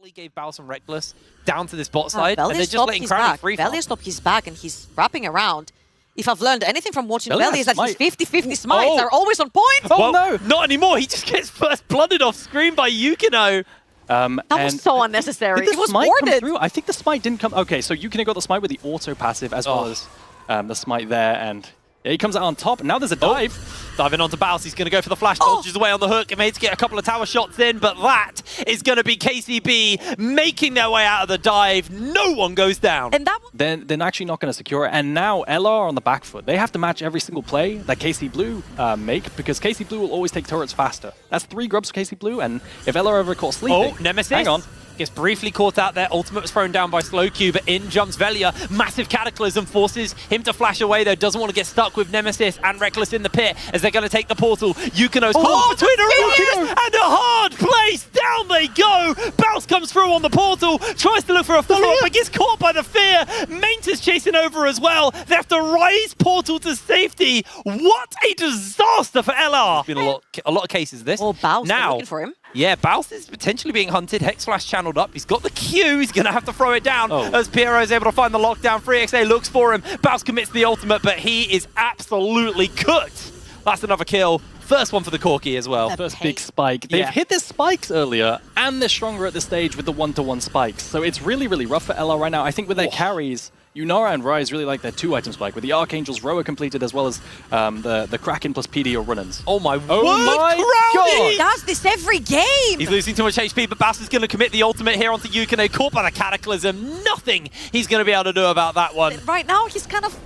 He gave Baus and Reckless down to this bot side, and they're just letting Crownie free Velia stopped his back, and he's wrapping around. If I've learned anything from watching Velia is that his 50-50 smites are always on point. Oh, well, no, not anymore. He just gets first blooded off screen by Yukino. That was so unnecessary. It was warded. I think the smite didn't come. Okay, so Yukino got the smite with the auto passive as well as the smite there, and yeah, he comes out on top. Now there's a dive. Diving onto Baus, he's going to go for the flash, dodges away on the hook, and made to get a couple of tower shots in, but that is going to be KCB making their way out of the dive. No one goes down. And that they're actually not going to secure it, and now LR on the back foot. They have to match every single play that KC Blue make, because KC Blue will always take turrets faster. That's 3 grubs for KC Blue, and if LR ever caught sleeping... Oh, Nemesis. Hang on. Gets briefly caught out there. Ultimate was thrown down by Slowq, but in jumps Velia. Massive Cataclysm forces him to flash away, though. Doesn't want to get stuck with Nemesis and Reckless in the pit as they're going to take the portal. Yukino's caught between a rocket and a hard place. Down they go. Baus comes through on the portal, tries to look for a follow-up, but gets caught by the fear. Mainta's chasing over as well. They have to rise portal to safety. What a disaster for LR. Been a lot of cases of this. Oh, Baus now looking for him. Yeah, Baus is potentially being hunted. Hex Flash channeled up. He's got the Q. He's going to have to throw it down as Piero is able to find the lockdown. 3XA looks for him. Baus commits the ultimate, but he is absolutely cooked. That's another kill. First one for the Corki as well. First big spike. They've hit their spikes earlier, and they're stronger at this stage with the 1-to-1 spikes. So it's really, really rough for LR right now. I think with their carries, Yunara and Ryze really like their 2-item spike, with the Archangel's Roa completed as well as the Kraken plus PD or run-ins. Oh my word, God! He does this every game! He's losing too much HP, but Baus is going to commit the ultimate here onto Yukino, caught by the Cataclysm. Nothing he's going to be able to do about that one. Right now, he's kind of...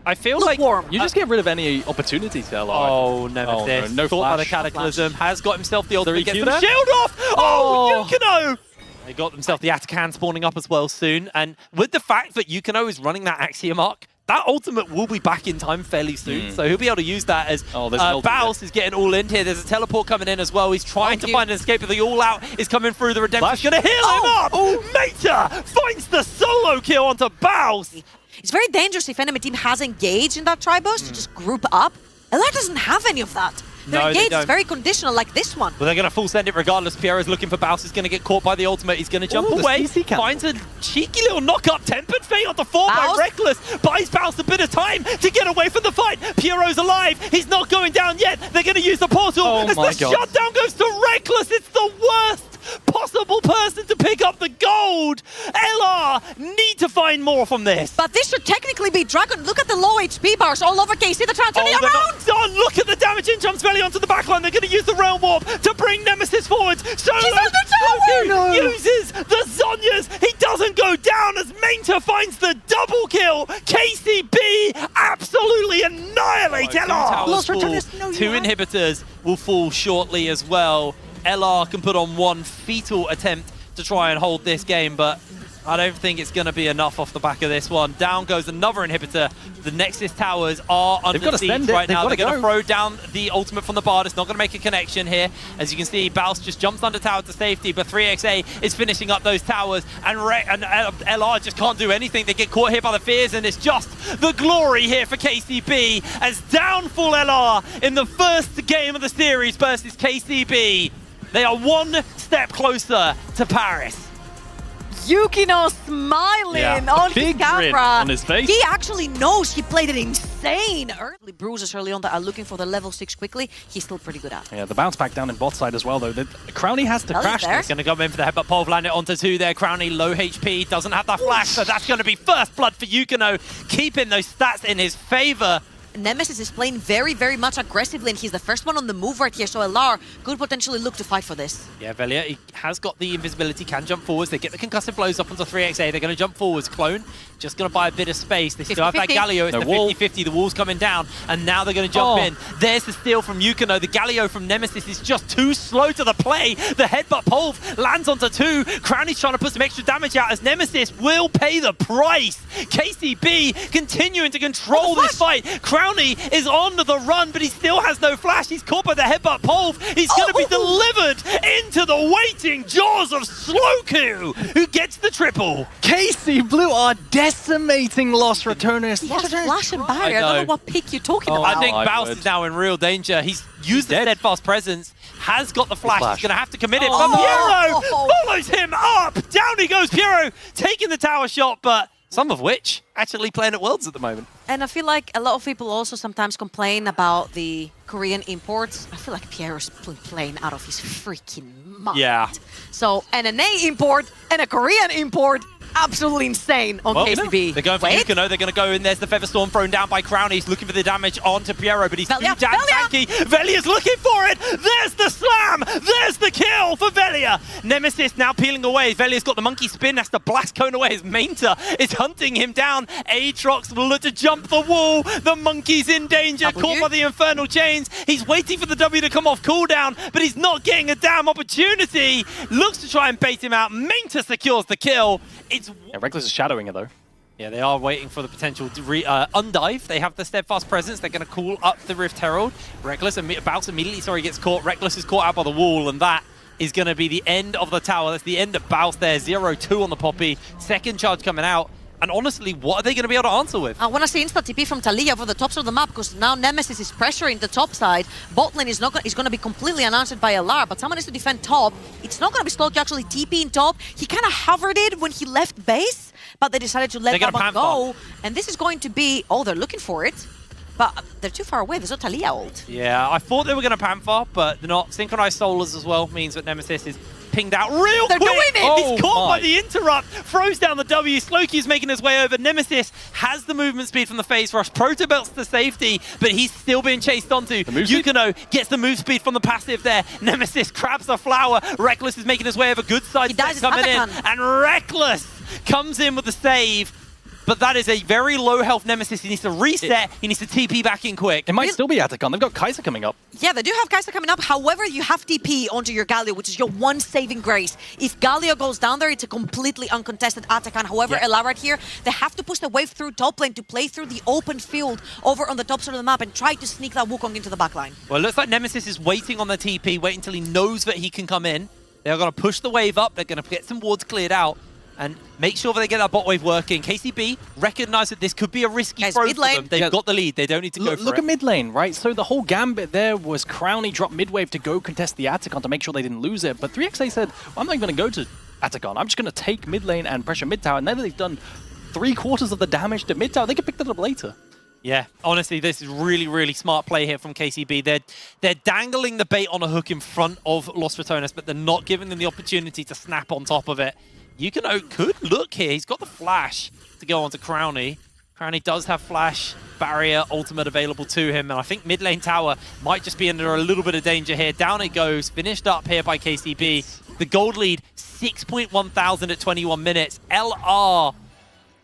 I feel like you just get rid of any opportunities to LR. Oh, Nemesis. No caught by the flash. Cataclysm, has got himself the ultimate, gets the that? shield off! Oh, Yukino! They got themselves the Atakan spawning up as well soon, and with the fact that Yukino is running that Axiom arc, that ultimate will be back in time fairly soon, so he'll be able to use that as Baus is getting all in here. There's a teleport coming in as well. He's trying to find an escape, but the all-out is coming through. The Redemption's going to heal him up! Oh, Meta finds the solo kill onto Baus! It's very dangerous if enemy team has engaged in that tri-burst to just group up. LR doesn't have any of that. Their engage is very conditional, like this one. Well, they're going to full send it regardless. Piero's looking for Baus. He's going to get caught by the ultimate. He's going to jump away. Finds a cheeky little knock-up. Tempered Fate onto 4 by Reckless. Buys Baus a bit of time to get away from the fight. Piero's alive. He's not going down yet. They're going to use the portal. As the shutdown goes to Reckless. It's the worst possible person to pick up the gold. LR need to find more from this. But this should technically be Dragon. Look at the low HP bars all over KC. They're trying to turn it around. Done. Look at the damage in jumps Velia onto the backline. They're going to use the Realm Warp to bring Nemesis forwards. So uses the Zhonya's. He doesn't go down as Mainta finds the double kill. KCB absolutely annihilate LR. 2 inhibitors will fall shortly as well. LR can put on one fetal attempt to try and hold this game, but I don't think it's going to be enough off the back of this one. Down goes another inhibitor. The Nexus towers are under siege right now. They're going to throw down the ultimate from the Bard. It's not going to make a connection here. As you can see, Baus just jumps under tower to safety, but 3XA is finishing up those towers, and LR just can't do anything. They get caught here by the fears, and it's just the glory here for KCB as down full LR in the first game of the series versus KCB. They are one step closer to Paris. Yukino smiling on his camera. On his face. He actually knows he played it insane. Early bruises early on that are looking for the level 6 quickly. He's still pretty good at. Yeah, the bounce back down in bot side as well, though. Crownie has to crash this. He's going to come in for the headbutt pole, land it onto 2 there. Crownie low HP, doesn't have that flash, so that's going to be first blood for Yukino, keeping those stats in his favor. Nemesis is playing very, very much aggressively, and he's the first one on the move right here, so LR could potentially look to fight for this. Yeah, Velia, he has got the invisibility, can jump forwards. They get the concussive blows up onto 3XA. They're going to jump forwards. Clone, just going to buy a bit of space. They still have that Galio. It's the 50-50. The wall's coming down, and now they're going to jump in. There's the steal from Yukino. The Galio from Nemesis is just too slow to the play. The headbutt pole lands onto 2. Crownie's trying to put some extra damage out as Nemesis will pay the price. KCB continuing to control this fight. Crownie is on the run, but he still has no flash. He's caught by the headbutt pole. He's going to be delivered into the waiting jaws of Slowq, who gets the triple. KC Blue are decimating Lost Returners. He has flash and barrier. I don't know what pick you're talking about. I think Baus is now in real danger. He's used the steadfast presence, has got the flash. He's going to have to commit it. But But Piero follows him up. Down he goes, Piero, taking the tower shot, but some of which actually playing at Worlds at the moment. And I feel like a lot of people also sometimes complain about the Korean imports. I feel like Piero's playing out of his freaking mind. Yeah. So an NA import and a Korean import, absolutely insane on KCB. They're going for Yukino. They're going to go in. There's the Feather Storm thrown down by Crownie. He's looking for the damage onto Piero, but he's too damn tanky. Velia's looking for it. There's the slam. There's the kill for Velia. Nemesis now peeling away. Velia's got the monkey spin. That's the blast cone away. His Mainta is hunting him down. Aatrox will look to jump the wall. The monkey's in danger. Caught by the infernal chains. He's waiting for the W to come off cooldown, but he's not getting a damn opportunity. Looks to try and bait him out. Mainta secures the kill. Yeah, Reckless is shadowing it though. Yeah, they are waiting for the potential to undive. They have the Steadfast Presence. They're going to call up the Rift Herald. Reckless Bounce immediately, gets caught. Reckless is caught out by the wall, and that is going to be the end of the tower. That's the end of Bounce there. 0-2 on the Poppy. Second charge coming out. And honestly, what are they going to be able to answer with? I want to see insta TP from Taliyah for the tops of the map, because now Nemesis is pressuring the top side. Bot lane is going to be completely unanswered by LR, but someone needs to defend top. It's not going to be Slowky actually TPing top. He kind of hovered it when he left base, but they decided to let that go. And this is going to be... Oh, they're looking for it. But they're too far away. There's no Taliyah ult. Yeah, I thought they were going to Panther, but they're not. Synchronized Solars as well means that Nemesis is pinged out real quick. They're doing it! He's caught by the interrupt. Throws down the W. Slowky is making his way over. Nemesis has the movement speed from the phase rush. Protobelt's to safety, but he's still being chased onto. Yukino gets the move speed from the passive there. Nemesis grabs the flower. Reckless is making his way over. Good side coming in. And Reckless comes in with the save. But that is a very low health Nemesis. He needs to reset. He needs to TP back in quick. It might still be Atacon. They've got Kai'Sa coming up. Yeah, they do have Kai'Sa coming up. However, you have TP onto your Galio, which is your one saving grace. If Galio goes down there, it's a completely uncontested Atacon. However, LR right here, they have to push the wave through top lane to play through the open field over on the top side of the map and try to sneak that Wukong into the back line. Well, it looks like Nemesis is waiting on the TP, waiting until he knows that he can come in. They're going to push the wave up. They're going to get some wards cleared out and make sure that they get that bot wave working. KCB recognize that this could be a risky throw for them. They've got the lead. They don't need to go for it. Look at mid lane, right? So the whole gambit there was Crownie drop mid wave to go contest the Atacon to make sure they didn't lose it. But 3XA said, well, I'm not going to go to Atacon. I'm just going to take mid lane and pressure mid tower. And now that they've done 3/4 of the damage to mid tower, they can pick that up later. Yeah, honestly, this is really, really smart play here from KCB. They're dangling the bait on a hook in front of Los Ratones, but they're not giving them the opportunity to snap on top of it. Yukino could look here. He's got the flash to go onto Crownie. Crownie does have flash, barrier, ultimate available to him, and I think mid lane tower might just be under a little bit of danger here. Down it goes, finished up here by KCB. The gold lead, 6.1 thousand at 21 minutes. LR,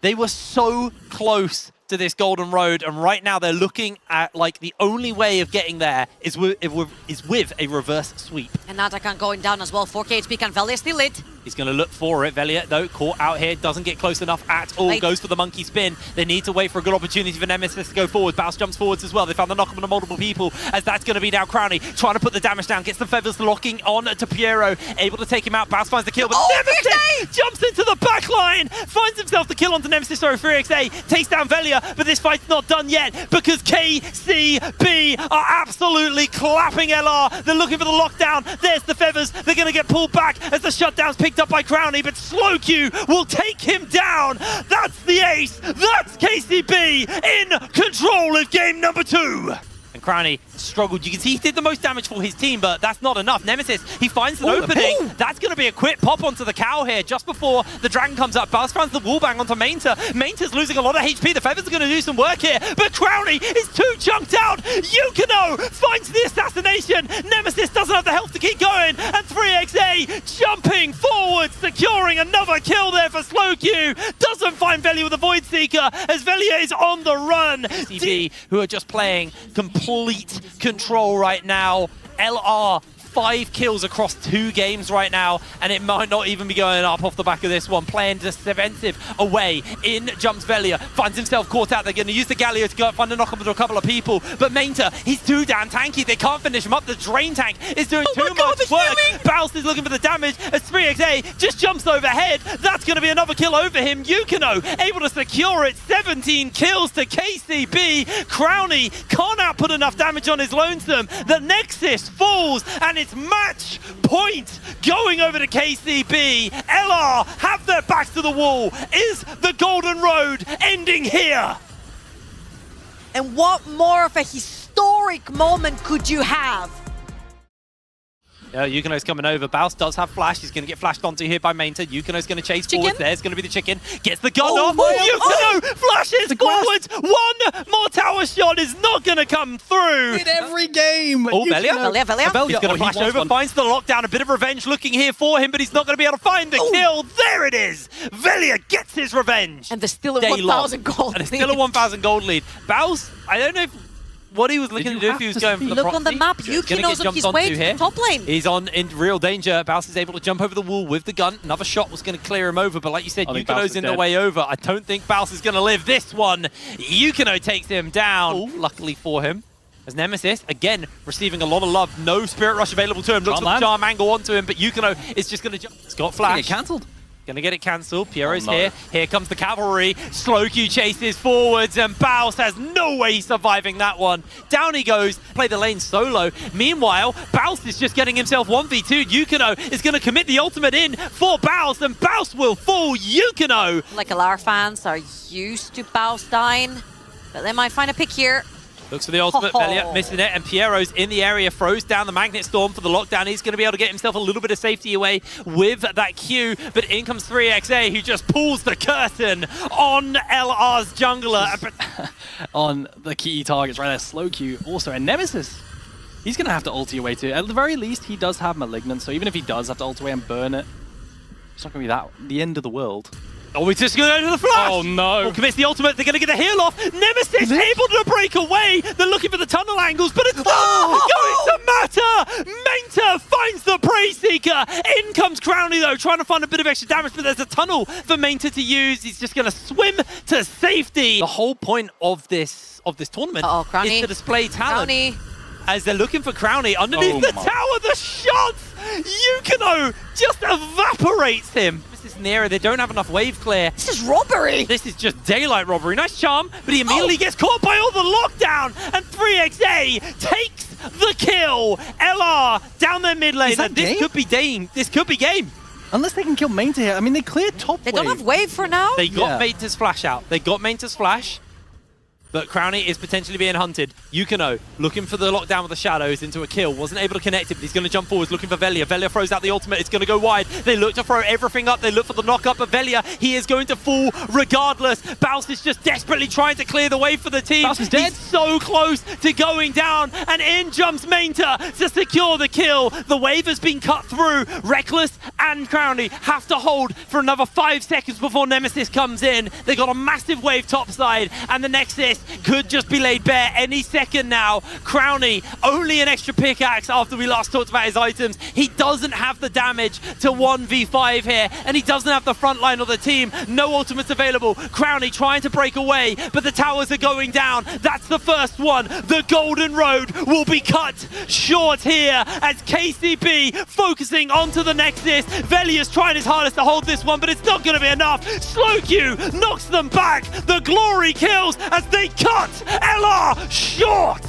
they were so close to this golden road, and right now they're looking at like the only way of getting there is with a reverse sweep. And Atacon going down as well. 4k HP, can Velia steal it? He's going to look for it. Velia, though, caught out here. Doesn't get close enough at all. Goes for the monkey spin. They need to wait for a good opportunity for Nemesis to go forward. Bounce jumps forwards as well. They found the knock on multiple people, as that's going to be now Crownie trying to put the damage down. Gets the feathers locking on to Piero. Able to take him out. Bounce finds the kill, but Nemesis jumps into the back line. Finds himself the kill onto Nemesis. Sorry, 3XA takes down Velia, but this fight's not done yet because KCB are absolutely clapping LR. They're looking for the lockdown. There's the feathers. They're going to get pulled back as the shutdown's picked up by Crownie, but Slowky will take him down. That's the ace. That's KCB in control of game number 2. And Crownie struggled. You can see he did the most damage for his team, but that's not enough. Nemesis, he finds an opening. That's going to be a quick pop onto the cow here just before the dragon comes up. Buzz finds the wallbang onto Mainta. Mainta's losing a lot of HP. The feathers are going to do some work here, but Crownie is too chunked out. Yukino finds the assassination. Nemesis doesn't have the health to keep going, and 3XA jumping forward, securing another kill there for Slowky. Doesn't find Velia with a Void Seeker, as Velia is on the run. KCB, who are just playing complete control right now. LR, 5 kills across 2 games right now, and it might not even be going up off the back of this one. Playing defensive away. In jumps Velia, finds himself caught out. They're going to use the Galio to go find a knock on to a couple of people, but Mainta, he's too damn tanky. They can't finish him up. The drain tank is doing too much work. Bounce is looking for the damage as 3XA just jumps overhead. That's going to be another kill over him. Yukino able to secure it. 17 kills to KCB. Crownie can't output enough damage on his lonesome. The Nexus falls, and and it's match point going over to KCB. LR have their backs to the wall. Is the Golden Road ending here? And what more of a historic moment could you have? Yukino's coming over. Baus does have flash. He's going to get flashed onto here by Mainta. Yukino's going to chase forward. There's going to be the chicken. Gets the gun off. Yukino flashes forwards. One more tower shot is not going to come through. In every game. Oh, Velia. He's going to flash over, finds the lockdown. A bit of revenge looking here for him, but he's not going to be able to find the kill. There it is. Velia gets his revenge. And there's still a 1,000 gold lead. And it's still a 1,000 gold lead. Baus, I don't know what he was looking to do if he was going for the Look proxy. on the map, Yukino's on his way to the top lane. He's in real danger. Baus is able to jump over the wall with the gun. Another shot was going to clear him over, but like you said, Yukino's in the way over. I don't think Baus is going to live this one. Yukino takes him down. Luckily for him. As Nemesis, again, receiving a lot of love. No Spirit Rush available to him. Looks like Charm angle onto him, but Yukino is just going to jump. It's got flash. Cancelled. Gonna get it cancelled. Piero's here. Here comes the cavalry. Slowq chases forwards, and Baus has no way he's surviving that one. Down he goes. Play the lane solo. Meanwhile, Baus is just getting himself 1v2. Yukino is gonna commit the ultimate in for Baus, and Baus will fall. Yukino. Like LR fans are used to Baus dying, but they might find a pick here. Looks for the ultimate, Velia missing it, and Piero's in the area, throws down the Magnet Storm for the lockdown. He's going to be able to get himself a little bit of safety away with that Q, but in comes 3XA, who just pulls the curtain on LR's jungler. On the key targets right there, Slowq also, and Nemesis. He's going to have to ult away too. At the very least, he does have Malignant, so even if he does have to ult away and burn it, it's not going to be the end of the world. Oh, he's just going to go to the flash! Oh no! Commits the ultimate, they're going to get the heal off. Nemesis able to break away. They're looking for the tunnel angles, but it's not going to matter! Mainta finds the Prey Seeker. In comes Crowley though, trying to find a bit of extra damage, but there's a tunnel for Mainta to use. He's just going to swim to safety. The whole point of this tournament is to display talent. As they're looking for Crowley underneath the tower, the shots! Yukino just evaporates him. Nearer, they don't have enough wave clear. This is robbery! This is just daylight robbery. Nice charm, but he immediately gets caught by all the lockdown, and 3XA takes the kill. LR down their mid lane, and this could be game. This could be game. Unless they can kill Mainta here. I mean, they cleared top They don't have wave for now? They got Mainta's flash out. They got Mainta's flash. But Crowley is potentially being hunted. Yukino looking for the lockdown with the shadows into a kill. Wasn't able to connect it, but he's going to jump forwards looking for Velia. Velia throws out the ultimate. It's going to go wide. They look to throw everything up. They look for the knock-up, but Velia, he is going to fall regardless. Baus is just desperately trying to clear the way for the team. Baus is dead. He's so close to going down, and in jumps Mainta to secure the kill. The wave has been cut through. Reckless and Crowley have to hold for another 5 seconds before Nemesis comes in. They got a massive wave topside, and the Nexus could just be laid bare any second now. Crowley, only an extra pickaxe after we last talked about his items. He doesn't have the damage to 1v5 here, and he doesn't have the front line of the team. No ultimates available. Crowley trying to break away, but the towers are going down. That's the first one. The Golden Road will be cut short here as KCB focusing onto the Nexus. Velia's trying his hardest to hold this one, but it's not going to be enough. Slowq knocks them back. The glory kills as they cut LR short.